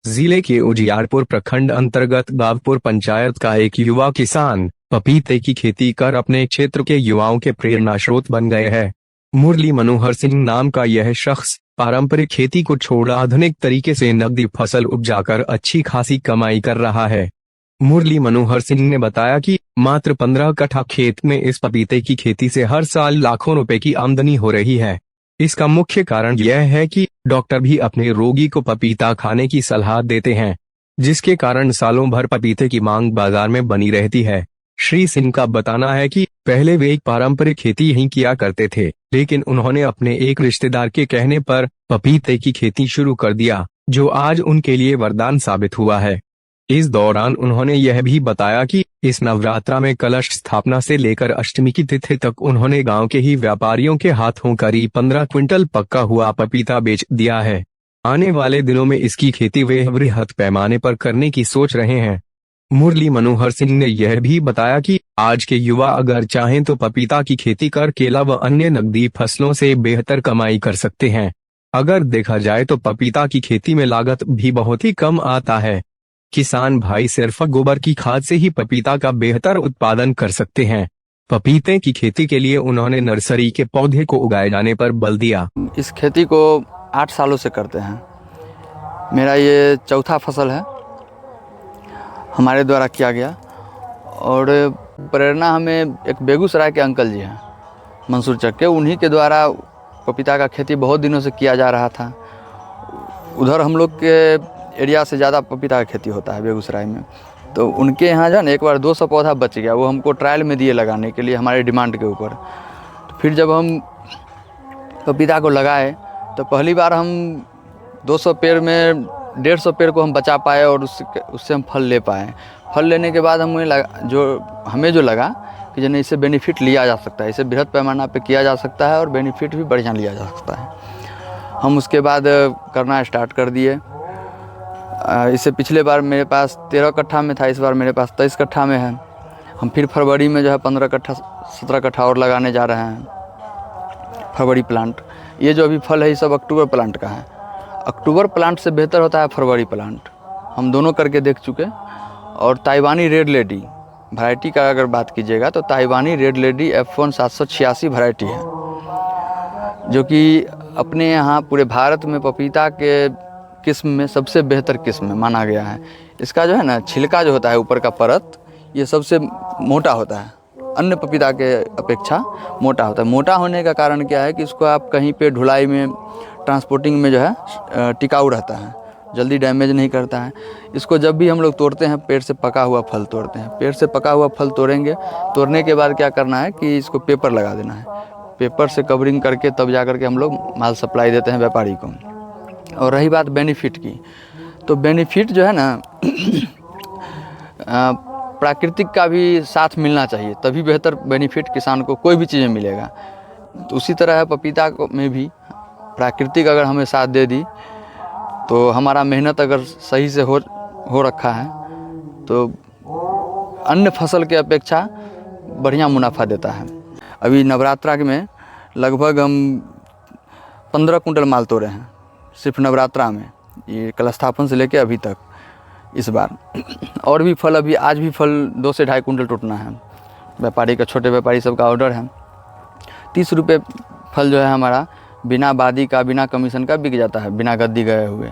जिले के उजियारपुर प्रखंड अंतर्गत गावपुर पंचायत का एक युवा किसान पपीते की खेती कर अपने क्षेत्र के युवाओं के प्रेरणा स्रोत बन गए हैं। मुरली मनोहर सिंह नाम का यह शख्स पारंपरिक खेती को छोड़ आधुनिक तरीके से नकदी फसल उपजाकर अच्छी खासी कमाई कर रहा है। मुरली मनोहर सिंह ने बताया कि मात्र 15 कट्ठा खेत में इस पपीते की खेती से हर साल लाखों रुपए की आमदनी हो रही है। इसका मुख्य कारण यह है कि डॉक्टर भी अपने रोगी को पपीता खाने की सलाह देते हैं, जिसके कारण सालों भर पपीते की मांग बाजार में बनी रहती है। श्री सिंह का बताना है कि पहले वे एक पारंपरिक खेती ही किया करते थे, लेकिन उन्होंने अपने एक रिश्तेदार के कहने पर पपीते की खेती शुरू कर दिया, जो आज उनके लिए वरदान साबित हुआ है। इस दौरान उन्होंने यह भी बताया कि इस नवरात्रा में कलश स्थापना से लेकर अष्टमी की तिथि तक उन्होंने गांव के ही व्यापारियों के हाथों करीब 15 क्विंटल पक्का हुआ पपीता बेच दिया है। आने वाले दिनों में इसकी खेती वे वृहद पैमाने पर करने की सोच रहे हैं। मुरली मनोहर सिंह ने यह भी बताया कि आज के युवा अगर चाहें तो पपीता की खेती कर केला व अन्य नकदी फसलों से बेहतर कमाई कर सकते हैं। अगर देखा जाए तो पपीता की खेती में लागत भी बहुत ही कम आता है। किसान भाई सिर्फ गोबर की खाद से ही पपीता का बेहतर उत्पादन कर सकते हैं। पपीते की खेती के लिए उन्होंने नर्सरी के पौधे को उगाए जाने पर बल दिया। इस खेती को 8 सालों से करते हैं। मेरा ये चौथा फसल है, हमारे द्वारा किया गया। और प्रेरणा हमें एक बेगूसराय के अंकल जी हैं, मंसूर चक के, उन्हीं के द्वारा पपीता का खेती बहुत दिनों से किया जा रहा था। उधर हम लोग के एरिया से ज़्यादा पपीता का खेती होता है बेगूसराय में। तो उनके यहाँ जो है ना, एक बार 200 पौधा बच गया, वो हमको ट्रायल में दिए लगाने के लिए हमारे डिमांड के ऊपर। तो फिर जब हम पपीता को लगाए तो पहली बार हम 200 पेड़ में 150 पेड़ को हम बचा पाए और उससे हम फल ले पाए। फल लेने के बाद हमें लगा कि जैसे इससे बेनिफिट लिया जा सकता है, इसे बृहद पैमाना पे किया जा सकता है और बेनिफिट भी बढ़िया लिया जा सकता है। हम उसके बाद करना स्टार्ट कर दिए। इससे पिछले बार मेरे पास 13 कट्ठा में था, इस बार मेरे पास 23 कट्ठा में है। हम फिर फरवरी में जो है 15 कट्ठा 17 कट्ठा और लगाने जा रहे हैं। फरवरी प्लांट, ये जो अभी फल है ये सब अक्टूबर प्लांट का है। अक्टूबर प्लांट से बेहतर होता है फरवरी प्लांट, हम दोनों करके देख चुके। और ताइवानी रेड लेडी वैरायटी का अगर बात कीजिएगा तो ताइवानी रेड लेडी F1 786 वैरायटी है, जो कि अपने यहाँ पूरे भारत में पपीता के किस्म में सबसे बेहतर किस्म माना गया है। इसका जो है ना छिलका जो होता है ऊपर का परत, ये सबसे मोटा होता है, अन्य पपीता के अपेक्षा मोटा होता है। मोटा होने का कारण क्या है कि इसको आप कहीं पे ढुलाई में, ट्रांसपोर्टिंग में जो है टिकाऊ रहता है, जल्दी डैमेज नहीं करता है। इसको जब भी हम लोग तोड़ते हैं पेड़ से पका हुआ फल तोड़ते हैं। पेड़ से पका हुआ फल तोड़ेंगे, तोड़ने के बाद क्या करना है कि इसको पेपर लगा देना है। पेपर से कवरिंग करके तब जा कर के हम लोग माल सप्लाई देते हैं व्यापारी को। और रही बात बेनिफिट की, तो बेनिफिट जो है ना प्राकृतिक का भी साथ मिलना चाहिए, तभी बेहतर बेनिफिट किसान को कोई भी चीज़ें मिलेगा। तो उसी तरह है पपीता को में भी प्राकृतिक अगर हमें साथ दे दी तो हमारा मेहनत अगर सही से हो रखा है तो अन्य फसल के अपेक्षा बढ़िया मुनाफा देता है। अभी नवरात्रा में लगभग हम 15 कुंटल माल तोड़े हैं सिर्फ नवरात्रा में, ये कलश स्थापन से लेके अभी तक इस बार। और भी फल, अभी आज भी फल 2 से 2.5 कुंटल टूटना है। व्यापारी का, छोटे व्यापारी सब का ऑर्डर है। 30 रुपये फल जो है हमारा बिना बादी का, बिना कमीशन का बिक जाता है, बिना गद्दी गए हुए।